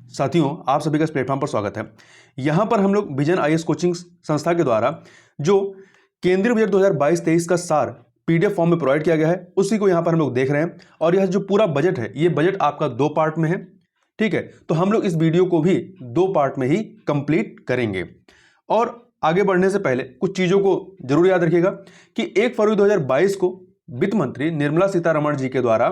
साथियों, आप सभी का इस प्लेटफॉर्म पर स्वागत है। यहाँ पर हम लोग विजन आईएएस कोचिंग संस्था के द्वारा जो केंद्रीय बजट 2022-23 का सार पीडीएफ फॉर्म में प्रोवाइड किया गया है, उसी को यहाँ पर हम लोग देख रहे हैं। और यह जो पूरा बजट है, ये बजट आपका 2 पार्ट में है। ठीक है, तो हम लोग इस वीडियो को भी 2 पार्ट में ही कंप्लीट करेंगे। और आगे बढ़ने से पहले कुछ चीज़ों को जरूर याद रखिएगा कि 1 फरवरी 2022 को वित्त मंत्री निर्मला सीतारमण जी के द्वारा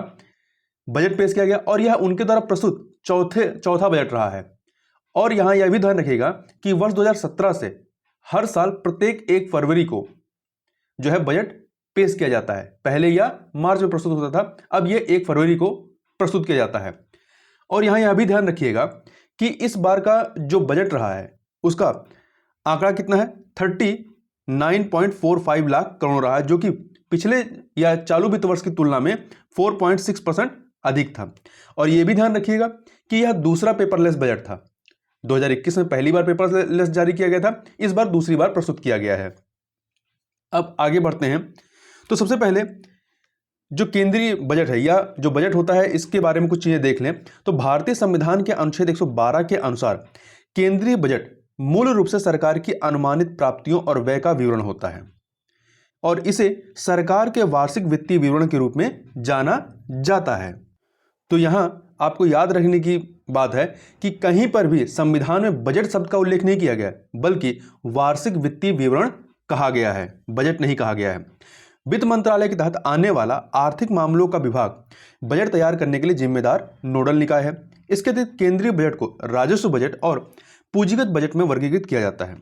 बजट पेश किया गया और यह उनके द्वारा प्रस्तुत चौथा बजट रहा है। और यहां यह भी ध्यान रखिएगा कि वर्ष 2017 से हर साल प्रत्येक 1 फरवरी को जो है बजट पेश किया जाता है। पहले यह मार्च में प्रस्तुत होता था, अब यह 1 फरवरी को प्रस्तुत किया जाता है। और यहां यह भी ध्यान रखिएगा कि इस बार का जो बजट रहा है उसका आंकड़ा कितना है, 39.45 लाख करोड़ रहा है, जो कि पिछले या चालू वित्त वर्ष की तुलना में 4.6% अधिक था। और यह भी ध्यान रखिएगा कि यह दूसरा पेपरलेस बजट था। 2021 में पहली बार पेपरलेस जारी किया गया था, इस बार दूसरी बार प्रस्तुत किया गया है। अब आगे बढ़ते हैं। तो सबसे पहले जो केंद्रीय बजट है या जो बजट होता है, इसके बारे में कुछ चीजें देख लें। तो भारतीय संविधान के अनुच्छेद 112 के अनुसार केंद्रीय बजट मूल रूप से सरकार की अनुमानित प्राप्तियों और व्यय का विवरण होता है और इसे सरकार के वार्षिक वित्तीय विवरण के रूप में जाना जाता है। तो यहां आपको याद रखने की बात है कि कहीं पर भी संविधान में बजट शब्द का उल्लेख नहीं किया गया, बल्कि वार्षिक वित्तीय विवरण कहा गया है, बजट नहीं कहा गया है। वित्त मंत्रालय के तहत आने वाला आर्थिक मामलों का विभाग बजट तैयार करने के लिए जिम्मेदार नोडल निकाय है। इसके तहत केंद्रीय बजट को राजस्व बजट और पूंजीगत बजट में वर्गीकृत किया जाता है।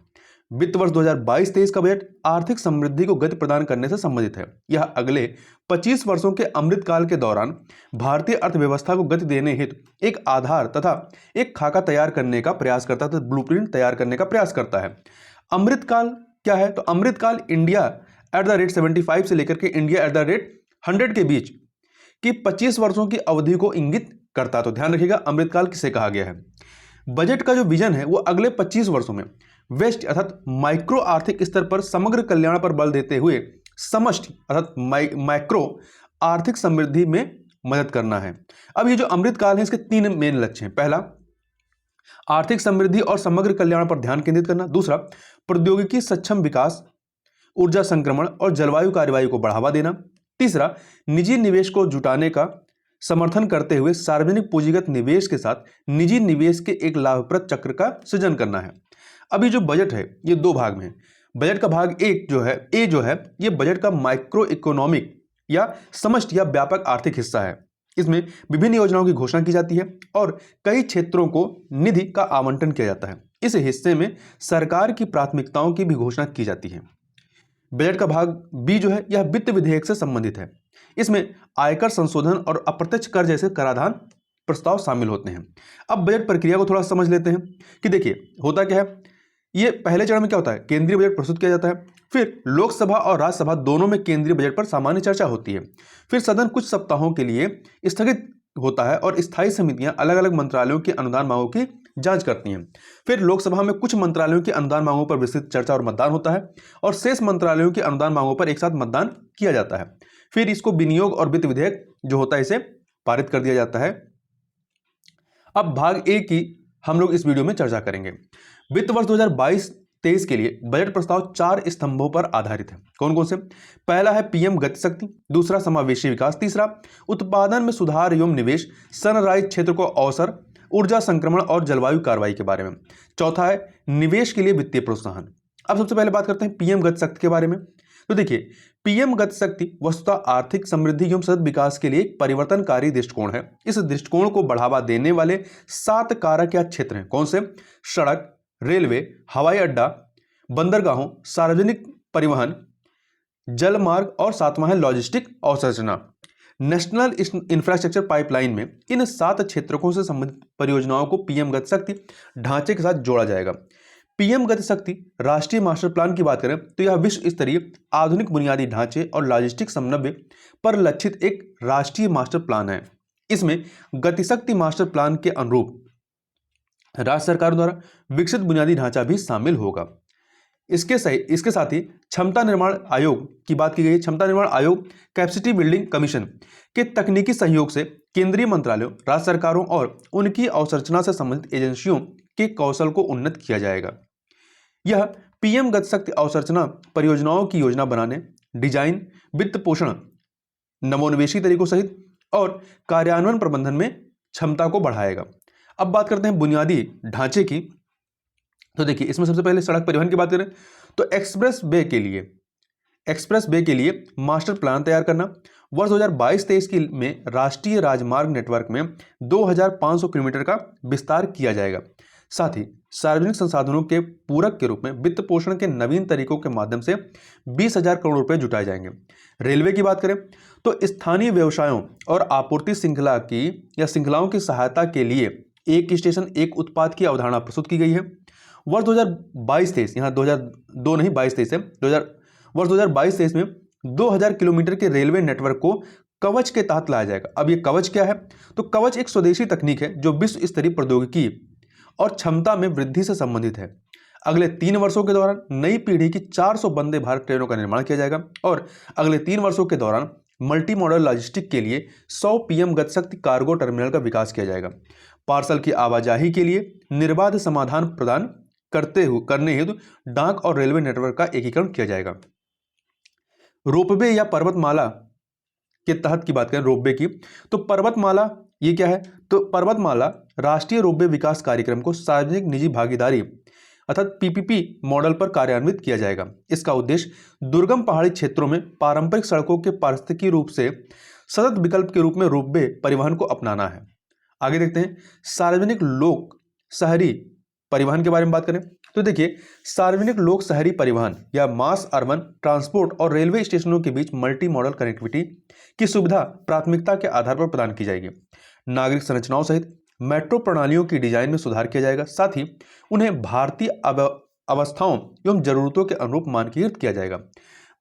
वित्त वर्ष 2022-23 का बजट आर्थिक समृद्धि को गति प्रदान करने से संबंधित है। यह अगले 25 वर्षों के अमृतकाल के दौरान भारतीय अर्थव्यवस्था को गति देने हेतु एक आधार तथा एक खाका तैयार करने का प्रयास करता है, ब्लूप्रिंट तैयार करने का प्रयास करता है। अमृतकाल क्या है? तो अमृतकाल इंडिया @75 से लेकर के इंडिया @100 के बीच की 25 वर्षों की अवधि को इंगित करता है। तो ध्यान रखिएगा अमृतकाल किसे कहा गया है। बजट का जो विजन है वो अगले 25 वर्षों में वेस्ट अर्थात माइक्रो आर्थिक स्तर पर समग्र कल्याण पर बल देते हुए समष्टि अर्थात माइक्रो आर्थिक समृद्धि में मदद करना है। अब ये जो अमृतकाल है, इसके 3 मेन लक्ष्य हैं। पहला, आर्थिक समृद्धि और समग्र कल्याण पर ध्यान केंद्रित करना। दूसरा, प्रौद्योगिकी सक्षम विकास, ऊर्जा संक्रमण और जलवायु कार्रवाई को बढ़ावा देना। तीसरा, निजी निवेश को जुटाने का समर्थन करते हुए सार्वजनिक पूंजीगत निवेश के साथ निजी निवेश के एक लाभप्रद चक्र का सृजन करना है। अभी जो बजट है ये 2 भाग में है। बजट का भाग ए जो है ये बजट का माइक्रो इकोनॉमिक या समष्टि या व्यापक आर्थिक हिस्सा है। इसमें विभिन्न योजनाओं की घोषणा की जाती है और कई क्षेत्रों को निधि का आवंटन किया जाता है। इस हिस्से में सरकार की प्राथमिकताओं की भी घोषणा की जाती है। बजट का भाग बी जो है यह वित्त विधेयक से संबंधित है। इसमें आयकर संशोधन और अप्रत्यक्ष कर जैसे कराधान प्रस्ताव शामिल होते हैं। अब बजट प्रक्रिया को थोड़ा समझ लेते हैं कि देखिए होता क्या है। ये पहले चरण में क्या होता है, केंद्रीय बजट प्रस्तुत किया जाता है, फिर लोकसभा और राज्यसभा दोनों में केंद्रीय बजट पर सामान्य चर्चा होती है, फिर सदन कुछ सप्ताहों के लिए स्थगित होता है और स्थायी समितियां अलग अलग मंत्रालयों की अनुदान मांगों की जांच करती हैं। फिर लोकसभा में कुछ मंत्रालयों की अनुदान मांगों पर विस्तृत चर्चा और मतदान होता है और शेष मंत्रालयों की अनुदान मांगों पर एक साथ मतदान किया जाता है। फिर इसको विनियोग और वित्त विधेयक जो होता है इसे पारित कर दिया जाता है। अब भाग ए की हम लोग इस वीडियो में चर्चा करेंगे। वित्त वर्ष 2022-23 के लिए बजट प्रस्ताव 4 स्तंभों पर आधारित है। कौन कौन से? पहला है पीएम गति शक्ति, दूसरा समावेशी विकास, तीसरा उत्पादन में सुधार एवं निवेश, सनराइज क्षेत्र को अवसर, ऊर्जा संक्रमण और जलवायु कार्रवाई के बारे में, चौथा है निवेश के लिए वित्तीय प्रोत्साहन। अब सबसे पहले बात करते हैं पीएम गति शक्ति के बारे में। तो देखिए, पीएम गति शक्ति वस्तुतः आर्थिक समृद्धि एवं सतत विकास के लिए एक परिवर्तनकारी दृष्टिकोण है। इस दृष्टिकोण को बढ़ावा देने वाले 7 कारक या क्षेत्र हैं। कौन से? सड़क, रेलवे, हवाई अड्डा, बंदरगाहों, सार्वजनिक परिवहन, जल मार्ग और 7वां है लॉजिस्टिक अवसंरचना। नेशनल इंफ्रास्ट्रक्चर पाइपलाइन में इन 7 क्षेत्रों से संबंधित परियोजनाओं को पीएम गति शक्ति ढांचे के साथ जोड़ा जाएगा। पीएम गति शक्ति राष्ट्रीय मास्टर प्लान की बात करें तो यह विश्व स्तरीय आधुनिक बुनियादी ढांचे और लॉजिस्टिक समन्वय पर लक्षित एक राष्ट्रीय मास्टर प्लान है। इसमें गतिशक्ति मास्टर प्लान के अनुरूप राज्य सरकार द्वारा विकसित बुनियादी ढांचा भी शामिल होगा। इसके साथ ही क्षमता निर्माण आयोग की बात की गई है। क्षमता निर्माण आयोग कैपेसिटी बिल्डिंग कमीशन के तकनीकी सहयोग से केंद्रीय मंत्रालयों, राज्य सरकारों और उनकी अवसंरचना से संबंधित एजेंसियों के कौशल को उन्नत किया जाएगा। यह पीएम गति शक्ति अवसंरचना परियोजनाओं की योजना बनाने, डिजाइन, वित्त पोषण, नवोन्मेषी तरीकों सहित और कार्यान्वयन प्रबंधन में क्षमता को बढ़ाएगा। अब बात करते हैं बुनियादी ढांचे की। तो देखिए, इसमें सबसे पहले सड़क परिवहन की बात करें तो एक्सप्रेस वे के लिए मास्टर प्लान तैयार करना, वर्ष 2022-23 में राष्ट्रीय राजमार्ग नेटवर्क में 2500 किलोमीटर का विस्तार किया जाएगा। साथ ही सार्वजनिक संसाधनों के पूरक के रूप में वित्त पोषण के नवीन तरीकों के माध्यम से 20,000 करोड़ रुपए जुटाए जाएंगे। रेलवे की बात करें तो स्थानीय व्यवसायों और आपूर्ति श्रृंखलाओं की सहायता के लिए एक स्टेशन एक उत्पाद की अवधारणा प्रस्तुत की गई है। वर्ष 2022-23, यहाँ 2002 नहीं 22-23 है, वर्ष 2022-23 में 2000 किलोमीटर के रेलवे नेटवर्क को कवच के तहत लाया जाएगा। अब ये कवच क्या है? तो कवच एक स्वदेशी तकनीक है जो विश्व स्तरीय प्रौद्योगिकी और क्षमता में वृद्धि से संबंधित है। अगले 3 वर्षों के दौरान नई पीढ़ी की 400 वंदे भारत ट्रेनों का निर्माण किया जाएगा और अगले 3 वर्षों के दौरान मल्टी मॉडल लॉजिस्टिक के लिए 100 पीएम गति शक्ति कार्गो टर्मिनल का विकास किया जाएगा। पार्सल की आवाजाही के लिए निर्बाध समाधान प्रदान करने हेतु डाक और रेलवे नेटवर्क का एकीकरण किया जाएगा। रोपवे या पर्वतमाला के तहत की बात करें, रोपवे की, तो पर्वतमाला ये क्या है? तो पर्वतमाला राष्ट्रीय रोपवे विकास कार्यक्रम को सार्वजनिक निजी भागीदारी अर्थात पीपीपी मॉडल पर कार्यान्वित किया जाएगा। इसका उद्देश्य दुर्गम पहाड़ी क्षेत्रों में पारंपरिक सड़कों के पारिस्थितिकी रूप से सतत विकल्प के रूप में रोपवे परिवहन को अपनाना है। आगे देखते हैं सार्वजनिक लोक शहरी परिवहन के बारे में बात करें तो देखिए, सार्वजनिक लोक शहरी परिवहन या मास अर्बन ट्रांसपोर्ट और रेलवे स्टेशनों के बीच मल्टी मॉडल कनेक्टिविटी की सुविधा प्राथमिकता के आधार पर प्रदान की जाएगी। नागरिक संरचनाओं सहित मेट्रो प्रणालियों की डिजाइन में सुधार किया जाएगा। साथ ही उन्हें भारतीय अवस्थाओं एवं जरूरतों के अनुरूप मानकीकृत किया जाएगा।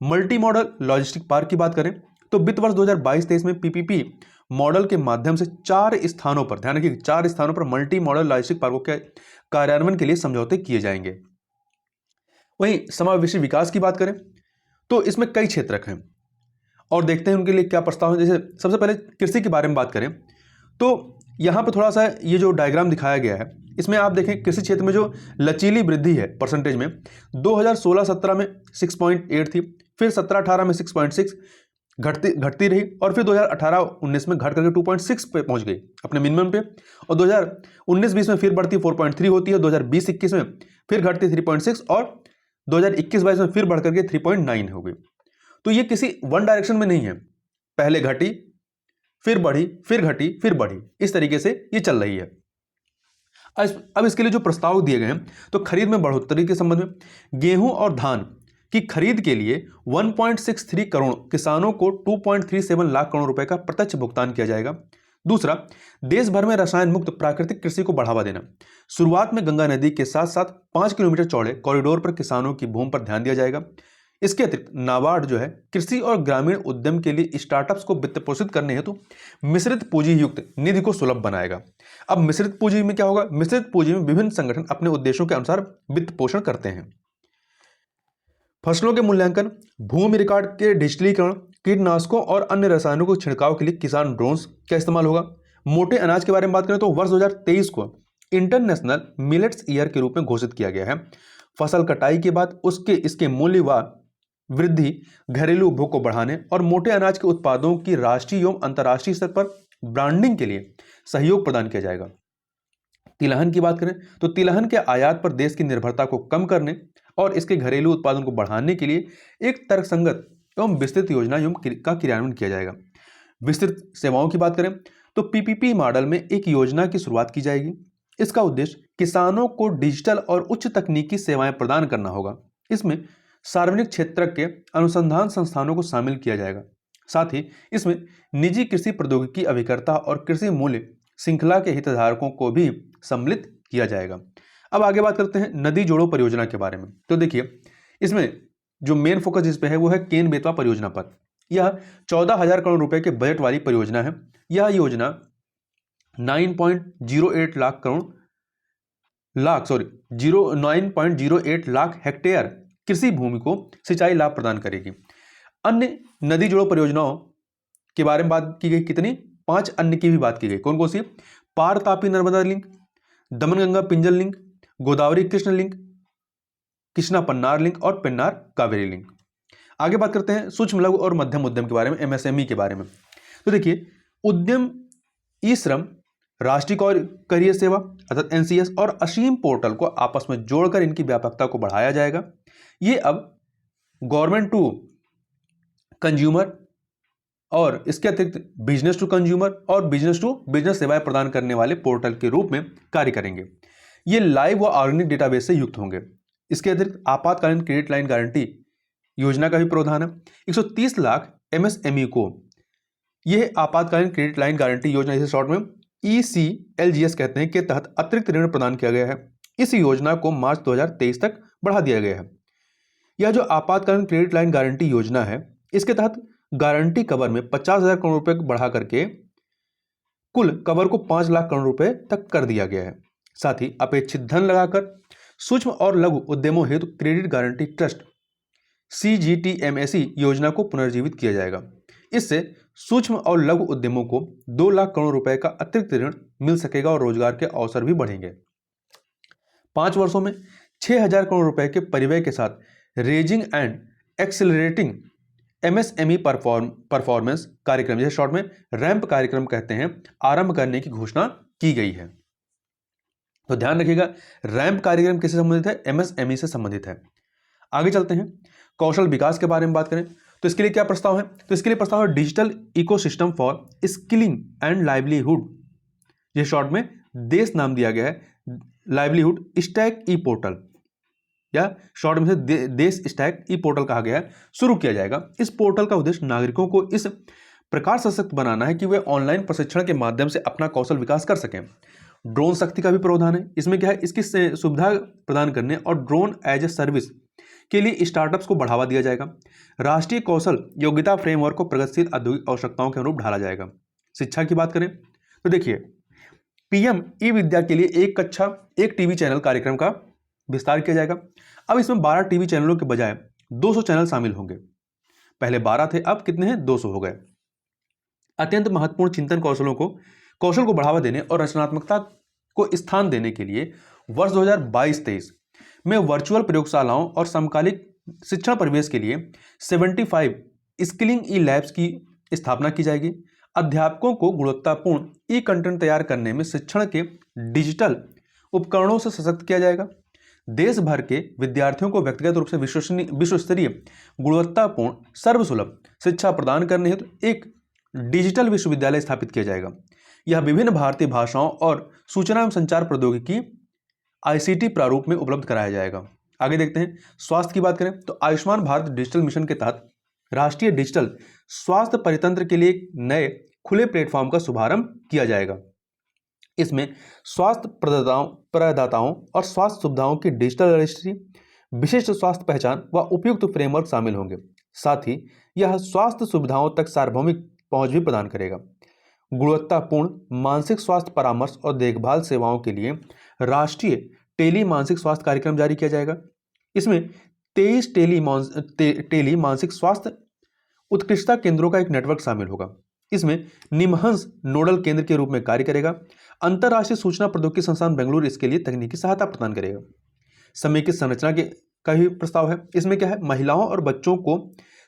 मल्टी मॉडल लॉजिस्टिक पार्क की बात करें तो वित्त वर्ष 2022-23 में पीपीपी मॉडल के माध्यम से 4 स्थानों पर, ध्यान रखिए, 4 स्थानों पर मल्टी मॉडल लॉजिस्टिक पार्कों के कार्यान्वयन के लिए समझौते किए जाएंगे। वहीं समावेशी विकास की बात करें तो इसमें कई क्षेत्र हैं और देखते हैं उनके लिए क्या प्रस्ताव है। जैसे सबसे पहले कृषि के बारे में बात करें तो यहाँ पर थोड़ा सा ये जो डायग्राम दिखाया गया है, इसमें आप देखें कृषि क्षेत्र में जो लचीली वृद्धि है परसेंटेज में 2016-17 में 6.8 थी, फिर 17-18 में 6.6 घटती रही और फिर 2018-19 में घट करके 2.6 पे पहुंच गई अपने मिनिमम पे, और 2019-20 में फिर बढ़ती 4.3 होती है, 2020-21 में फिर घटती 3.6 और 2021-22 में फिर बढ़ करके 3.9 हो गई। तो ये किसी वन डायरेक्शन में नहीं है, पहले घटी फिर बढ़ी फिर घटी फिर बढ़ी, इस तरीके से ये चल रही है। अब इसके लिए जो प्रस्ताव दिए गए हैं तो खरीद में बढ़ोतरी के संबंध में गेहूं और धान की खरीद के लिए 1.63 करोड़ किसानों को 2.37 लाख करोड़ रुपए का प्रत्यक्ष भुगतान किया जाएगा। दूसरा, देश भर में रसायन मुक्त प्राकृतिक कृषि को बढ़ावा देना। शुरुआत में गंगा नदी के साथ साथ 5 किलोमीटर चौड़े कॉरिडोर पर किसानों की भूमि पर ध्यान दिया जाएगा। इसके अतिरिक्त नाबार्ड जो है कृषि और ग्रामीण उद्यम के लिए स्टार्टअप्स को वित्त पोषित करने हेतु मिश्रित पूंजी युक्त निधि को सुलभ बनाएगा। अब मिश्रित पूंजी में क्या होगा? मिश्रित पूंजी में विभिन्न संगठन अपने उद्देश्यों के अनुसार वित्त पोषण करते हैं। फसलों के मूल्यांकन, भूमि रिकॉर्ड के डिजिटलीकरण, कीटनाशकों और अन्य रसायनों को छिड़काव के लिए किसान ड्रोन्स का इस्तेमाल होगा। मोटे अनाज के बारे में बात करें तो वर्ष 2023 को इंटरनेशनल मिलेट्स ईयर के रूप में घोषित किया गया है। फसल कटाई के बाद इसके मूल्य व वृद्धि घरेलू उपभोग को बढ़ाने और मोटे अनाज के उत्पादों की राष्ट्रीय एवं अंतर्राष्ट्रीय स्तर पर ब्रांडिंग के लिए सहयोग प्रदान किया जाएगा। तिलहन की बात करें तो तिलहन के आयात पर देश की निर्भरता को कम करने और इसके घरेलू उत्पादन को बढ़ाने के लिए एक तर्कसंगत एवं विस्तृत योजना का क्रियान्वयन किया जाएगा। विस्तृत सेवाओं की बात करें तो पीपीपी मॉडल में एक योजना की शुरुआत की जाएगी। इसका उद्देश्य किसानों को डिजिटल और उच्च तकनीकी सेवाएं प्रदान करना होगा। इसमें सार्वजनिक क्षेत्र के अनुसंधान संस्थानों को शामिल किया जाएगा। साथ ही इसमें निजी कृषि प्रौद्योगिकी अभिकर्ता और कृषि मूल्य श्रृंखला के हितधारकों को भी सम्मिलित किया जाएगा। अब आगे बात करते हैं नदी जोड़ो परियोजना के बारे में। तो देखिए, इसमें जो मेन फोकस जिस पे है वो है केन बेतवा परियोजना पर। यह 14,000 करोड़ रुपए के बजट वाली परियोजना है। यह योजना 9.08 लाख हेक्टेयर कृषि भूमि को सिंचाई लाभ प्रदान करेगी। अन्य नदी जोड़ो परियोजनाओं के बारे में बात की गई कितनी? 5 अन्य की भी बात की गई। कौन कौन सी? Par Tapi Narmada link, Daman Ganga Pinjal link, Godavari Krishna link, Krishna Pennar link और पेन्नार कावेरी लिंक। आगे बात करते हैं सूक्ष्म लघु और मध्यम उद्यम के बारे में, एमएसएमई के बारे में। तो देखिए, उद्यम ई श्रम, राष्ट्रीय करियर सेवा अर्थात एनसीएस और असीम पोर्टल को आपस में जोड़कर इनकी व्यापकता को बढ़ाया जाएगा। ये अब गवर्नमेंट टू कंज्यूमर और इसके अतिरिक्त बिजनेस टू कंज्यूमर और बिजनेस टू बिजनेस सेवाएं प्रदान करने वाले पोर्टल के रूप में कार्य करेंगे। ये लाइव व ऑर्गेनिक डेटाबेस से युक्त होंगे। इसके अतिरिक्त आपातकालीन क्रेडिट लाइन गारंटी योजना का भी प्रावधान है। 130 लाख एमएसएमई को यह आपातकालीन क्रेडिट लाइन गारंटी योजना, इसे शॉर्ट में ECLGS कहते हैं, के तहत अतिरिक्त ऋण प्रदान किया गया है। इस योजना को मार्च 2023 तक बढ़ा दिया गया है। यह जो आपातकालीन क्रेडिट लाइन गारंटी योजना है, इसके तहत गारंटी कवर में 50,000 करोड़ रुपए बढ़ा करके कुल कवर को 5 लाख करोड़ रुपए तक कर दिया गया है। साथ ही अपेक्षित धन लगाकर सूक्ष्म और लघु उद्यमों हेतु क्रेडिट गारंटी ट्रस्ट CGTMSE योजना को पुनर्जीवित किया जाएगा। इससे सूक्ष्म और लघु उद्यमों को 2 लाख करोड़ रुपए का अतिरिक्त ऋण मिल सकेगा और रोजगार के अवसर भी बढ़ेंगे। 5 वर्षों में 6,000 करोड़ रुपए के परिव्यय के साथ raising and accelerating MSME performance कार्यक्रम, जिसे शॉर्ट में रैंप कार्यक्रम कहते हैं, आरंभ करने की घोषणा की गई है। तो ध्यान रखिएगा, रैंप कार्यक्रम किससे संबंधित है? MSME से संबंधित है। आगे चलते हैं, कौशल विकास के बारे में बात करें तो इसके लिए क्या प्रस्ताव है? तो इसके लिए प्रस्ताव है digital ecosystem for skilling and livelihood, ये शॉर्ट में देश नाम दिया गया है, लाइवलीहुड स्टैक ई पोर्टल या शॉर्ट में से देश स्टैक ई पोर्टल कहा गया है, शुरू किया जाएगा। इस पोर्टल का उद्देश्य नागरिकों को इस प्रकार सशक्त बनाना है कि वे ऑनलाइन प्रशिक्षण के माध्यम से अपना कौशल विकास कर सकें। ड्रोन शक्ति का भी प्रावधान है। इसमें क्या है, इसकी सुविधा प्रदान करने और ड्रोन एज ए सर्विस के लिए स्टार्टअप्स को बढ़ावा दिया जाएगा। राष्ट्रीय कौशल योग्यता फ्रेमवर्क को प्रगतिशील औद्योगिक आवश्यकताओं के अनुरूप ढाला जाएगा। शिक्षा की बात करें तो देखिए, PM ई विद्या के लिए एक कक्षा एक टीवी चैनल कार्यक्रम का विस्तार किया जाएगा। अब इसमें 12 टीवी चैनलों के बजाय 200 चैनल शामिल होंगे। पहले 12 थे, अब कितने हैं? 200 हो गए। अत्यंत महत्वपूर्ण चिंतन कौशल को बढ़ावा देने और रचनात्मकता को स्थान देने के लिए वर्ष 2022-23 में वर्चुअल प्रयोगशालाओं और समकालिक शिक्षण परिवेश के लिए 75 स्किलिंग ई लैब्स की स्थापना की जाएगी। अध्यापकों को गुणवत्तापूर्ण ई कंटेंट तैयार करने में शिक्षण के डिजिटल उपकरणों से सशक्त किया जाएगा। देश भर के विद्यार्थियों को व्यक्तिगत रूप से विश्वस्तरीय गुणवत्तापूर्ण सर्वसुलभ शिक्षा प्रदान करने हेतु एक डिजिटल विश्वविद्यालय स्थापित किया जाएगा। यह विभिन्न भारतीय भाषाओं और सूचना एवं संचार प्रौद्योगिकी ICT प्रारूप में उपलब्ध कराया जाएगा। आगे देखते हैं, स्वास्थ्य की बात करें तो आयुष्मान भारत डिजिटल मिशन के तहत राष्ट्रीय डिजिटल स्वास्थ्य परितंत्र के लिए एक नए खुले प्लेटफॉर्म का शुभारंभ किया जाएगा। इसमें स्वास्थ्य प्रदाताओं और स्वास्थ्य सुविधाओं की डिजिटल रजिस्ट्री, विशिष्ट स्वास्थ्य पहचान व उपयुक्त फ्रेमवर्क शामिल होंगे। साथ ही यह स्वास्थ्य सुविधाओं तक सार्वभौमिक पहुंच भी प्रदान करेगा। गुणवत्तापूर्ण मानसिक स्वास्थ्य परामर्श और देखभाल सेवाओं के लिए राष्ट्रीय टेली मानसिक स्वास्थ्य कार्यक्रम जारी किया जाएगा। इसमें 23 टेली मानसिक स्वास्थ्य उत्कृष्टता केंद्रों का एक नेटवर्क शामिल होगा। इसमें निमहंस नोडल केंद्र के रूप में कार्य करेगा। अंतर्राष्ट्रीय सूचना प्रौद्योगिकी संस्थान बेंगलुरु इसके लिए तकनीकी सहायता प्रदान करेगा। समेकित संरचना का भी प्रस्ताव है। इसमें क्या है, महिलाओं और बच्चों को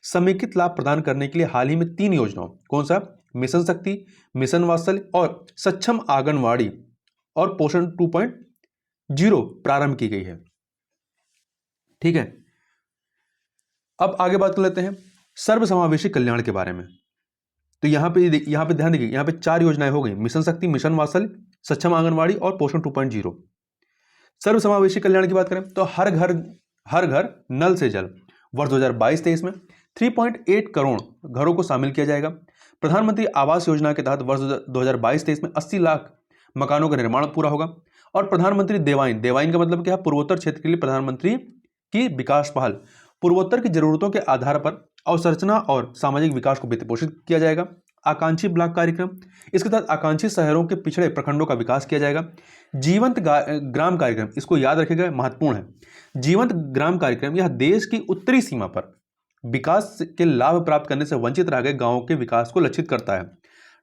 समेकित लाभ प्रदान करने के लिए हाल ही में 3 योजनाओं, कौन सा, मिशन शक्ति, मिशन वात्सल्य और सक्षम आंगनवाड़ी और पोषण 2.0 प्रारंभ की गई है। ठीक है, अब आगे बात कर लेते हैं सर्वसमावेशी कल्याण के बारे में। तो यहां पे ध्यान देखिए, यहां पे 4 योजनाएं हो गई, मिशन शक्ति, मिशन वात्सल्य, सक्षम आंगनवाड़ी और पोषण 2.0। सर्वसमावेशी कल्याण की बात करें तो हर घर नल से जल वर्ष 2022-23 में 3.8 करोड़ घरों को शामिल किया जाएगा। प्रधानमंत्री आवास योजना के तहत वर्ष 2022-23 में 80 लाख मकानों का निर्माण पूरा होगा। और प्रधानमंत्री देवाइन का मतलब क्या है, पूर्वोत्तर क्षेत्र के लिए प्रधानमंत्री की विकास पहल, पूर्वोत्तर की जरूरतों के आधार पर अवसंरचना और सामाजिक विकास को वित्तपोषित किया जाएगा। आकांक्षी ब्लॉक कार्यक्रम, इसके तहत आकांक्षी शहरों के पिछड़े प्रखंडों का विकास किया जाएगा। जीवंत ग्राम कार्यक्रम, इसको याद रखिएगा, महत्वपूर्ण है। जीवंत ग्राम कार्यक्रम यह देश की उत्तरी सीमा पर विकास के लाभ प्राप्त करने से वंचित रह गए गांवों के विकास को लक्षित करता है।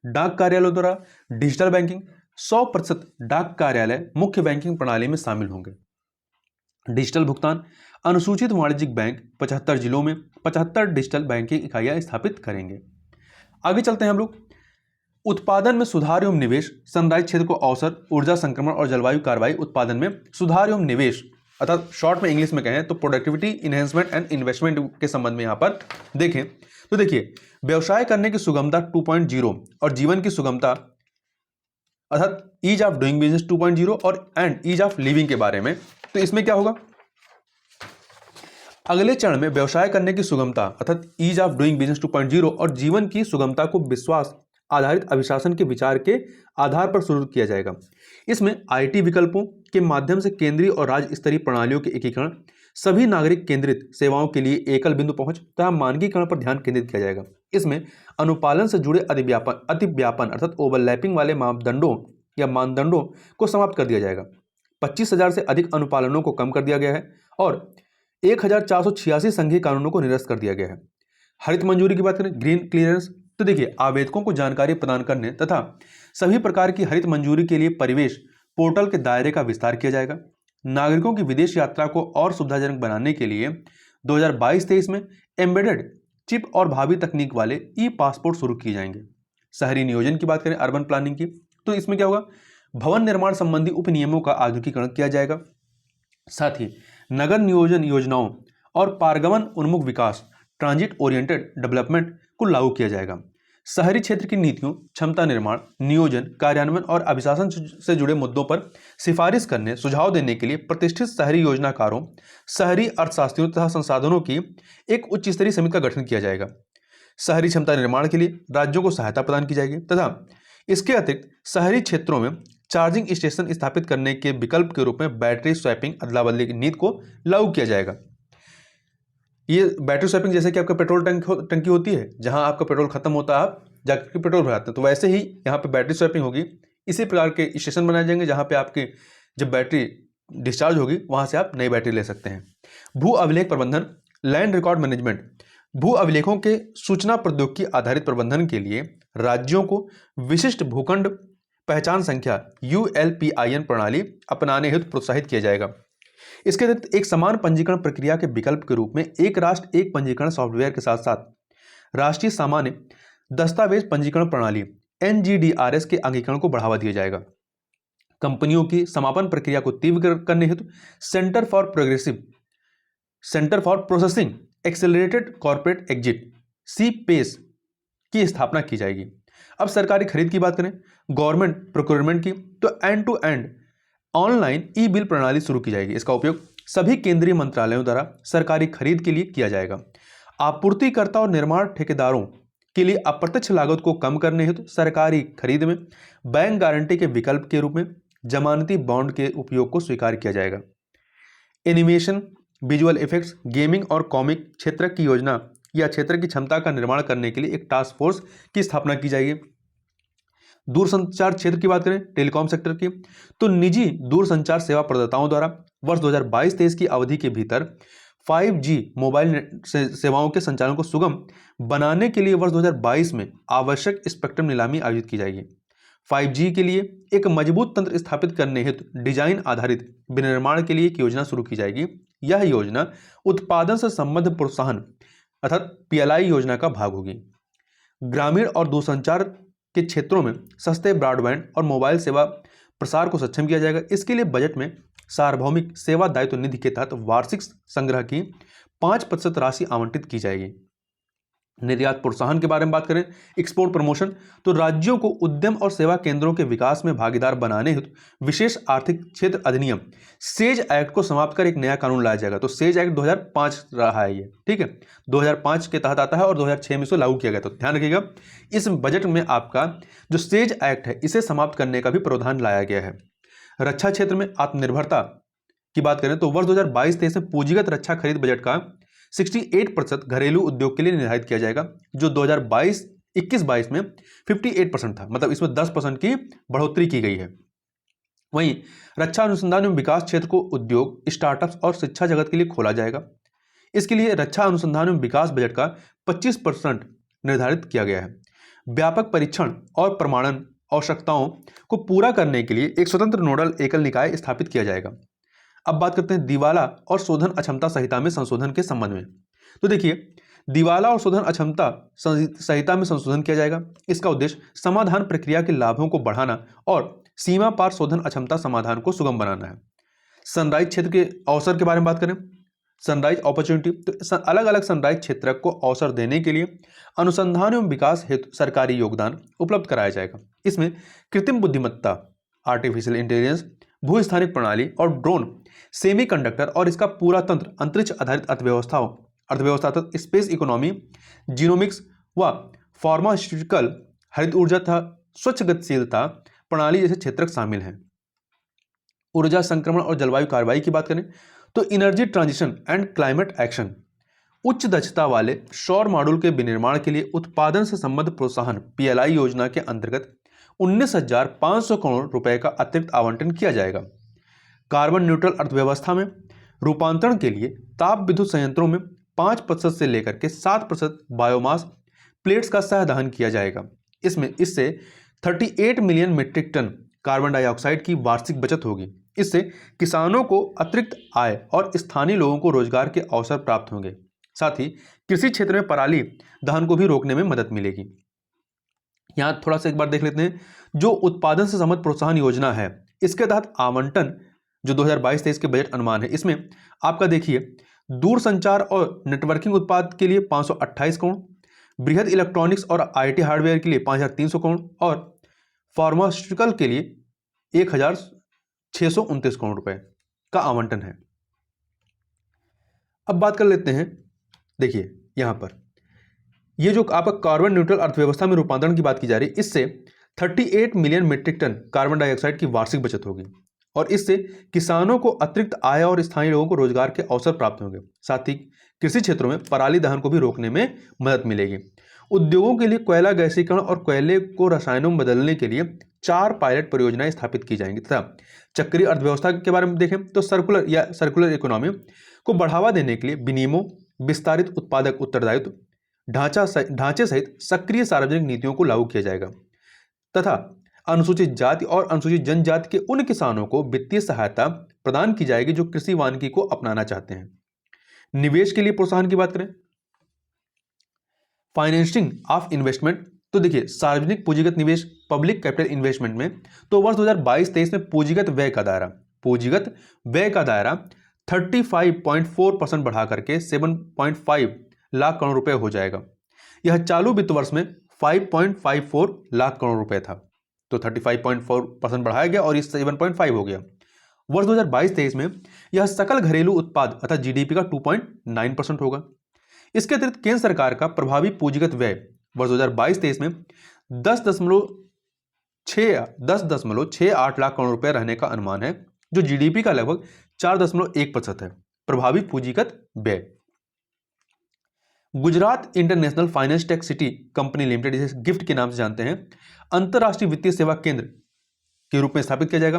डाक कार्यालयों द्वारा डिजिटल बैंकिंग, 100% डाक कार्यालय मुख्य बैंकिंग प्रणाली में शामिल होंगे। डिजिटल भुगतान, अनुसूचित वाणिज्यिक बैंक 75 जिलों में 75 डिजिटल बैंकिंग इकाइयां स्थापित करेंगे। आगे चलते हैं हम लोग। उत्पादन में सुधार एवं निवेश, सनराइज क्षेत्र को अवसर, ऊर्जा संक्रमण और जलवायु कार्रवाई। उत्पादन में सुधार एवं निवेश अर्थात शॉर्ट में इंग्लिश में कहें तो प्रोडक्टिविटी इनहेंसमेंट एंड इन्वेस्टमेंट के संबंध में यहां पर देखें तो देखिए, व्यवसाय करने की सुगमता 2.0 और जीवन की सुगमता अर्थात ईज ऑफ डूइंग बिजनेस 2.0 और एंड ईज ऑफ लिविंग के बारे में। तो इसमें क्या होगा, अगले चरण में व्यवसाय करने की सुगमता अर्थात ईज ऑफ डूइंग बिजनेस 2.0 और जीवन की सुगमता को विश्वास आधारित अभिशासन के विचार के आधार पर शुरू किया जाएगा। इसमें आईटी विकल्पों के माध्यम से केंद्रीय और राज्य स्तरीय प्रणालियों के एकीकरण, सभी नागरिक केंद्रित सेवाओं के लिए एकल बिंदु पहुंच तथा मानकीकरण पर ध्यान केंद्रित किया जाएगा। इसमें अनुपालन से जुड़े अतिव्यापन अर्थात ओवरलैपिंग वाले मापदंडों या मानदंडों को समाप्त कर दिया जाएगा। 25,000 से अधिक अनुपालनों को कम कर दिया गया है और 1,486 संघीय कानूनों को निरस्त कर दिया गया है। हरित मंजूरी की बात करें, ग्रीन क्लियरेंस, तो देखिए, आवेदकों को जानकारी प्रदान करने तथा सभी प्रकार की हरित मंजूरी के लिए परिवेश पोर्टल के दायरे का विस्तार किया जाएगा। नागरिकों की विदेश यात्रा को और सुविधाजनक बनाने के लिए 2022-23 में एम्बेडेड चिप और भावी तकनीक वाले ई पासपोर्ट शुरू किए जाएंगे। शहरी नियोजन की बात करें, अर्बन प्लानिंग की, तो इसमें क्या होगा, भवन निर्माण संबंधी उपनियमों का आधुनिकीकरण किया जाएगा। साथ ही नगर नियोजन योजनाओं और पारगमन उन्मुख विकास ट्रांजिट ओरिएंटेड डेवलपमेंट को लागू किया जाएगा। शहरी क्षेत्र की नीतियों, क्षमता निर्माण, नियोजन, कार्यान्वयन और अभिशासन से जुड़े मुद्दों पर सिफारिश करने, सुझाव देने के लिए प्रतिष्ठित शहरी योजनाकारों, शहरी अर्थशास्त्रियों तथा संसाधनों की एक उच्च स्तरीय समिति का गठन किया जाएगा। शहरी क्षमता निर्माण के लिए राज्यों को सहायता प्रदान की जाएगी तथा इसके अतिरिक्त शहरी क्षेत्रों में चार्जिंग स्टेशन स्थापित करने के विकल्प के रूप में बैटरी स्वैपिंग अदला बदली की नीति को लागू किया जाएगा। ये बैटरी स्वैपिंग जैसे कि आपका पेट्रोल टंकी होती है, जहां आपका पेट्रोल खत्म होता है आप जाकर पेट्रोल भराते हैं, तो वैसे ही यहाँ पे बैटरी स्वैपिंग होगी। इसी प्रकार के स्टेशन बनाए जाएंगे जहां पे आपकी जब बैटरी डिस्चार्ज होगी वहां से आप नई बैटरी ले सकते हैं। भू अभिलेख प्रबंधन, लैंड रिकॉर्ड मैनेजमेंट, भू अभिलेखों के सूचना प्रौद्योगिकी आधारित प्रबंधन के लिए राज्यों को विशिष्ट भूखंड पहचान संख्या ULPIN प्रणाली अपनाने हेतु प्रोत्साहित किया जाएगा। इसके अतिरिक्त एक समान पंजीकरण प्रक्रिया के विकल्प के रूप में एक राष्ट्र एक पंजीकरण सॉफ्टवेयर के साथ साथ राष्ट्रीय सामान्य दस्तावेज पंजीकरण प्रणाली NGDRS के अंगीकरण को बढ़ावा दिया जाएगा। कंपनियों की समापन प्रक्रिया को तीव्र करने हेतु centre for processing accelerated corporate exit CPACE की स्थापना की जाएगी। अब सरकारी खरीद की बात करें, गवर्नमेंट प्रोक्योरमेंट की, तो end to end online e bill प्रणाली शुरू की जाएगी। इसका उपयोग सभी केंद्रीय मंत्रालयों द्वारा सरकारी खरीद के लिए किया जाएगा। आपूर्तिकर्ता और निर्माण ठेकेदारों के लिए अप्रत्यक्ष लागत को कम करने हेतु सरकारी खरीद में बैंक गारंटी के विकल्प के रूप में जमानती बॉन्ड के उपयोग को स्वीकार किया जाएगा। एनिमेशन, विजुअल इफेक्ट्स, गेमिंग और कॉमिक क्षेत्र की योजना या क्षेत्र की क्षमता का निर्माण करने के लिए एक टास्क फोर्स की स्थापना की जाएगी। दूरसंचार क्षेत्र की बात करें, टेलीकॉम सेक्टर की, तो निजी दूरसंचार सेवा प्रदाताओं द्वारा वर्ष 2022-23 की अवधि के भीतर 5G मोबाइल सेवाओं के संचालन को सुगम बनाने के लिए वर्ष 2022 में आवश्यक स्पेक्ट्रम नीलामी आयोजित की जाएगी। 5G के लिए एक मजबूत तंत्र स्थापित करने हेतु डिजाइन आधारित विनिर्माण के लिए एक योजना शुरू की जाएगी। यह योजना उत्पादन से संबद्ध प्रोत्साहन अर्थात PLI योजना का भाग होगी। ग्रामीण और दूरसंचार के क्षेत्रों में सस्ते ब्रॉडबैंड और मोबाइल सेवा प्रसार को सक्षम किया जाएगा। इसके लिए बजट में सार्वभौमिक सेवा दायित्व निधि के तहत वार्षिक संग्रह की 5% राशि आवंटित की जाएगी। निर्यात प्रोत्साहन के बारे में बात करें, एक्सपोर्ट प्रमोशन, तो राज्यों को उद्यम और सेवा केंद्रों के विकास में भागीदार बनाने हेतु विशेष आर्थिक क्षेत्र अधिनियम सेज एक्ट को समाप्त कर एक नया कानून लाया जाएगा। तो सेज एक्ट 2005 रहा है ये, ठीक है, 2005 के तहत आता है और 2006 में इसे लागू किया गया। तो ध्यान रखिएगा, इस बजट में आपका जो सेज एक्ट है इसे समाप्त करने का भी प्रावधान लाया गया है। रक्षा क्षेत्र में आत्मनिर्भरता की बात करें तो वर्ष 2022-23 में पूंजीगत रक्षा खरीद बजट का 68% घरेलू उद्योग के लिए निर्धारित किया जाएगा, जो 2021-22 में 58% था, मतलब इसमें 10% की बढ़ोतरी की गई है। वहीं रक्षा अनुसंधान एवं विकास क्षेत्र को उद्योग, स्टार्टअप्स और शिक्षा जगत के लिए खोला जाएगा। इसके लिए रक्षा अनुसंधान एवं विकास बजट का 25% निर्धारित किया गया है। व्यापक परीक्षण और प्रमाणन आवश्यकताओं को पूरा करने के लिए एक स्वतंत्र नोडल एकल निकाय स्थापित किया जाएगा। अब बात करते हैं दिवाला और शोधन अक्षमता संहिता में संशोधन के संबंध में। तो देखिए, दिवाला और शोधन अक्षमता संहिता में संशोधन किया जाएगा। इसका उद्देश्य समाधान प्रक्रिया के लाभों को बढ़ाना और सीमा पार शोधन अक्षमता समाधान को सुगम बनाना है। सनराइज क्षेत्र के अवसर के बारे में बात करें, सनराइज अपॉर्चुनिटी, तो अलग अलग सनराइज क्षेत्र को अवसर देने के लिए अनुसंधान एवं विकास हेतु सरकारी योगदान उपलब्ध कराया जाएगा। इसमें कृत्रिम बुद्धिमत्ता, आर्टिफिशियल इंटेलिजेंस, भूस्थानिक प्रणाली और ड्रोन, सेमीकंडक्टर और इसका पूरा तंत्र, अंतरिक्ष आधारित अर्थव्यवस्था तथा स्पेस इकोनॉमी, जीनोमिक्स व फार्मास्यूटिकल, हरित ऊर्जा तथा स्वच्छ गतिशीलता प्रणाली जैसे क्षेत्र शामिल हैं। ऊर्जा संक्रमण और जलवायु कार्रवाई की बात करें तो energy transition and climate action, उच्च दक्षता वाले सौर मॉड्यूल के विनिर्माण के लिए उत्पादन से संबद्ध प्रोत्साहन PLI योजना के अंतर्गत 19,500 करोड़ रुपए का अतिरिक्त आवंटन किया जाएगा। कार्बन न्यूट्रल अर्थव्यवस्था में रूपांतरण के लिए ताप विद्युत संयंत्रों में 5% से लेकर के 7% बायोमास प्लेट्स का सह दहन किया जाएगा। इससे 38 million metric ton carbon dioxide की वार्षिक बचत होगी। इससे किसानों को अतिरिक्त आय और स्थानीय लोगों को रोजगार के अवसर प्राप्त होंगे। साथ ही कृषि क्षेत्र में पराली दहन को भी रोकने में मदद मिलेगी। यहां थोड़ा सा एक बार देख लेते हैं, जो उत्पादन से संबंधित प्रोत्साहन योजना है, इसके तहत आवंटन जो 2022-23 के बजट अनुमान है, इसमें आपका देखिए दूरसंचार और नेटवर्किंग उत्पाद के लिए 528 करोड़, बृहद इलेक्ट्रॉनिक्स और IT हार्डवेयर के लिए 5,300 करोड़ और फार्मास्यूटिकल के लिए 1,629 करोड़ रुपए का आवंटन है। अब बात कर लेते हैं, देखिए यहां पर ये जो आपका कार्बन न्यूट्रल अर्थव्यवस्था में रूपांतरण की बात की जा रही है, इससे 38 million metric ton carbon dioxide की वार्षिक बचत होगी और इससे किसानों को अतिरिक्त आय और स्थानीय लोगों को रोजगार के अवसर प्राप्त होंगे। साथ ही कृषि क्षेत्रों में पराली दहन को भी रोकने में मदद मिलेगी। उद्योगों के लिए कोयला गैसीकरण और कोयले को रसायनों में बदलने के लिए 4 पायलट परियोजनाएं स्थापित की जाएंगी तथा चक्रीय अर्थव्यवस्था के बारे में देखें तो सर्कुलर इकोनॉमी को बढ़ावा देने के लिए विनिमो, विस्तारित उत्पादक उत्तरदायित्व ढांचे सहित सक्रिय सार्वजनिक नीतियों को लागू किया जाएगा तथा अनुसूचित जाति और अनुसूचित जनजाति के उन किसानों को वित्तीय सहायता प्रदान की जाएगी जो कृषि वानिकी को अपनाना चाहते हैं। निवेश के लिए प्रोत्साहन की बात करें, फाइनेंसिंग ऑफ इन्वेस्टमेंट, तो देखिए सार्वजनिक पूंजीगत निवेश, पब्लिक कैपिटल इन्वेस्टमेंट में तो वर्ष 2022-23 में पूंजीगत व्यय का दायरा 35.4% बढ़ा करके 7.5 लाख करोड़ रुपए हो जाएगा। यह चालू वित्त वर्ष में 5.54 लाख करोड़ रुपए था, तो 35.4% बढ़ाया गया और इस 7.5 हो गया। वर्ष 2022-23 में यह सकल घरेलू उत्पाद अर्थात GDP का 2.9% होगा। इसके अतिरिक्त केंद्र सरकार का प्रभावी पूंजीगत व्यय वर्ष 2022-23 में 10.68 लाख करोड़ रुपए रहने का अनुमान है, जो GDP का लगभग 4.1% है। प्रभावी पूंजीगत व्यय Gujarat international finance tech city company limited, जिसे गिफ्ट के नाम से जानते हैं, अंतरराष्ट्रीय वित्तीय सेवा केंद्र के रूप में स्थापित किया जाएगा।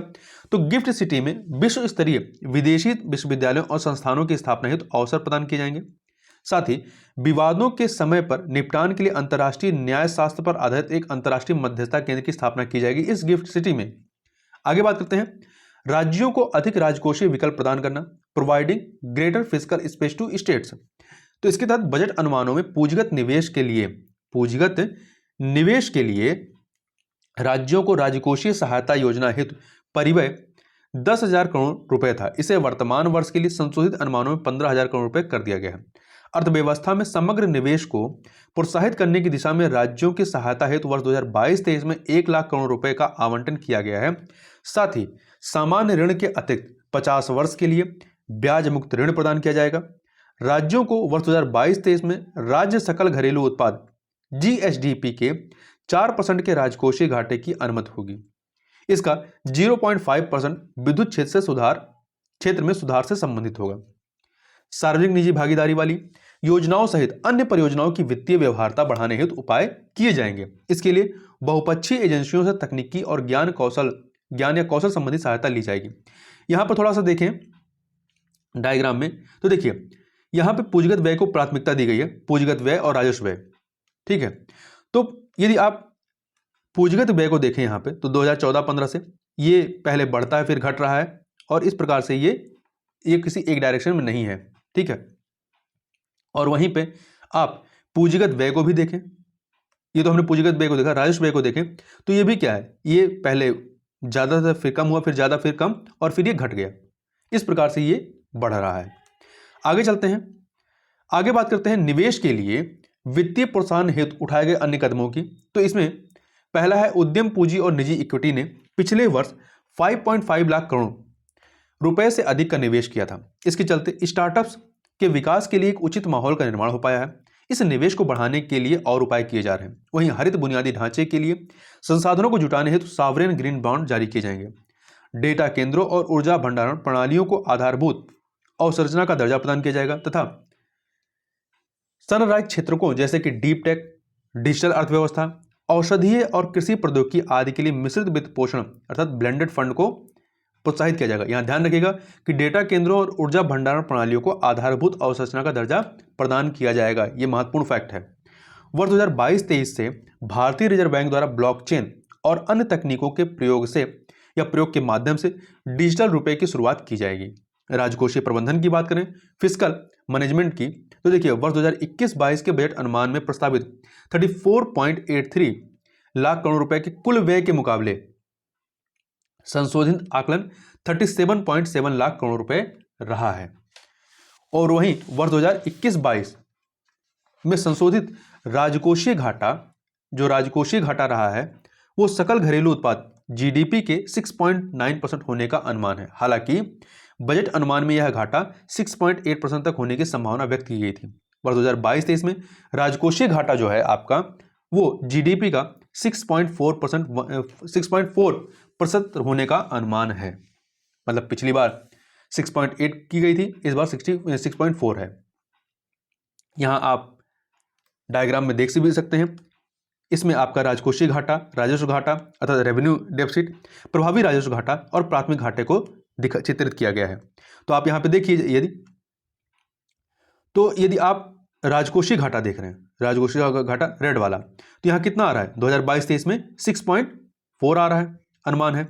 तो गिफ्ट सिटी में विश्व स्तरीय विदेशी विश्वविद्यालयों और संस्थानों की स्थापना हेतु अवसर प्रदान किए जाएंगे। साथ ही विवादों के समय पर निपटान के लिए अंतर्राष्ट्रीय न्याय शास्त्र पर आधारित एक अंतर्राष्ट्रीय मध्यस्थता केंद्र की स्थापना की जाएगी इस गिफ्ट सिटी में। आगे बात करते हैं, राज्यों को अधिक राजकोषीय विकल्प प्रदान करना, providing greater fiscal space to states. तो इसके तहत बजट अनुमानों में पूंजीगत निवेश के लिए राज्यों को राजकोषीय सहायता योजना हेतु परिव्यय 10,000 करोड़ रुपए था। इसे वर्तमान वर्ष के लिए संशोधित अनुमानों में 15,000 करोड़ रुपए कर दिया गया है। अर्थव्यवस्था में समग्र निवेश को प्रोत्साहित करने की दिशा में राज्यों की सहायता हेतु वर्ष 2022-23 में 1 लाख करोड़ रुपए का आवंटन किया गया है। साथ ही सामान्य ऋण के अतिरिक्त 50 वर्ष के लिए ब्याज मुक्त ऋण प्रदान किया जाएगा। राज्यों को वर्ष 2022-23 में राज्य सकल घरेलू उत्पाद GSDP के 4% के राजकोषीय घाटे की अनुमति होगी। इसका 0.5% विद्युत क्षेत्र में सुधार से संबंधित होगा। सार्वजनिक निजी भागीदारी वाली योजनाओं सहित अन्य परियोजनाओं की वित्तीय व्यवहार्यता बढ़ाने हेतु उपाय किए जाएंगे। इसके लिए बहुपक्षीय एजेंसियों से तकनीकी और ज्ञान या कौशल संबंधी सहायता ली जाएगी। यहां पर थोड़ा सा देखें डायग्राम में, तो देखिए यहां पे पूंजीगत व्यय को प्राथमिकता दी गई है, पूंजीगत व्यय और राजस्व व्यय, ठीक है। तो यदि आप पूंजीगत व्यय को देखें यहाँ पे तो 2014-15 से ये पहले बढ़ता है फिर घट रहा है, और इस प्रकार से ये किसी एक डायरेक्शन में नहीं है, ठीक है। और वहीं पे आप पूंजीगत व्यय को भी देखें, ये तो हमने पूंजीगत व्यय को देखा, राजस्व व्यय को देखें तो ये भी क्या है, ये पहले ज़्यादा था फिर कम हुआ, फिर ज़्यादा फिर कम, और फिर ये घट गया। इस प्रकार से ये बढ़ रहा है। आगे चलते हैं, आगे बात करते हैं निवेश के लिए वित्तीय प्रोत्साहन हेतु उठाए गए अन्य कदमों की। तो इसमें पहला है उद्यम पूंजी और निजी इक्विटी ने पिछले वर्ष 5.5 लाख करोड़ रुपए से अधिक का निवेश किया था। इसके चलते स्टार्टअप्स के विकास के लिए एक उचित माहौल का निर्माण हो पाया है। इस निवेश को बढ़ाने के लिए और उपाय किए जा रहे हैं। वहीं हरित बुनियादी ढांचे के लिए संसाधनों को जुटाने हेतु सॉवरेन ग्रीन बॉन्ड जारी किए जाएंगे। डेटा केंद्रों और ऊर्जा भंडारण प्रणालियों को आधारभूत अवसंरचना का दर्जा प्रदान किया जाएगा तथा सनराइज क्षेत्रों को जैसे कि डीप टेक, डिजिटल अर्थव्यवस्था, औषधीय और कृषि प्रौद्योगिकी आदि के लिए मिश्रित वित्त पोषण अर्थात ब्लेंडेड फंड को प्रोत्साहित किया जाएगा। यहां ध्यान रखिएगा कि डेटा केंद्रों और ऊर्जा भंडारण प्रणालियों को आधारभूत अवसंरचना का दर्जा प्रदान किया जाएगा। यह महत्वपूर्ण फैक्ट है। वर्ष 2022-23 से भारतीय रिजर्व बैंक द्वारा ब्लॉकचेन और अन्य तकनीकों के प्रयोग से या प्रयोग के माध्यम से डिजिटल रुपए की शुरुआत की जाएगी। राजकोषीय प्रबंधन की बात करें, फिस्कल मैनेजमेंट की, तो देखिए वर्ष 2021-22 के बजट अनुमान में प्रस्तावित 34.83 लाख करोड़ रुपए के कुल व्यय के मुकाबले संशोधित आकलन 37.7 लाख करोड़ रुपए रहा है। और वहीं वर्ष 2021-22 में संशोधित राजकोषीय घाटा, जो राजकोषीय घाटा रहा है वो सकल घरेलू उत्पाद जीडीपी के 6.9% होने का अनुमान है। हालांकि बजट अनुमान में यह घाटा 6.8% तक होने की संभावना व्यक्त की गई थी। वर्ष 2022-23 में राजकोषीय घाटा जो है आपका वो जीडीपी का 6.4% होने का अनुमान है। मतलब पिछली बार 6.8 की गई थी, इस बार 6.4 है। यहां आप डायग्राम में देख भी सकते हैं। इसमें आपका राजकोषीय घाटा, राजस्व घाटा अर्थात रेवेन्यू डेफिसिट, प्रभावी राजस्व घाटा और प्राथमिक घाटे को चित्रित किया गया है। तो आप यहां पे देखिए, यदि आप राजकोषीय घाटा देख रहे हैं, राजकोषीय घाटा रेड वाला, तो यहां कितना आ रहा है 2022-23 में 6.4 आ रहा है अनुमान है।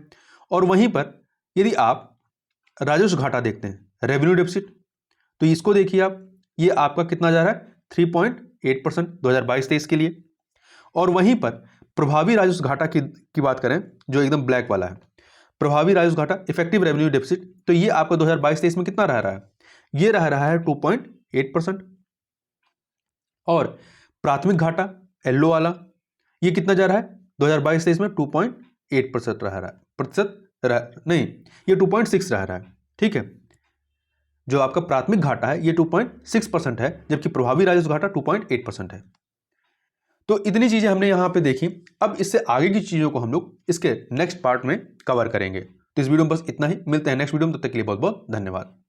और वहीं पर यदि आप राजस्व घाटा देखते हैं, रेवेन्यू डेफिसिट, तो इसको देखिए आप, ये आपका कितना जा रहा है 3.8% 2022-23 के लिए। और वहीं पर प्रभावी राजस्व घाटा की बात करें, जो एकदम ब्लैक वाला है, प्रभावी राजस्व घाटा इफेक्टिव रेवेन्यू डेफिसिट, तो ये आपका 2022-23 में कितना रह रहा है, ये रह रहा है 2.8%। और प्राथमिक घाटा येलो वाला, ये कितना जा रहा है 2022-23 में 2.8% रह रहा है, नहीं, ये 2.6 रह रहा है, ठीक है। जो आपका प्राथमिक घाटा है ये 2.6% है, जबकि प्रभावी राजस्व घाटा 2.8% है। तो इतनी चीजें हमने यहां पे देखी। अब इससे आगे की चीजों को हम लोग इसके नेक्स्ट पार्ट में कवर करेंगे। तो इस वीडियो में बस इतना ही, मिलते हैं नेक्स्ट वीडियो में, तब तक के लिए बहुत बहुत धन्यवाद।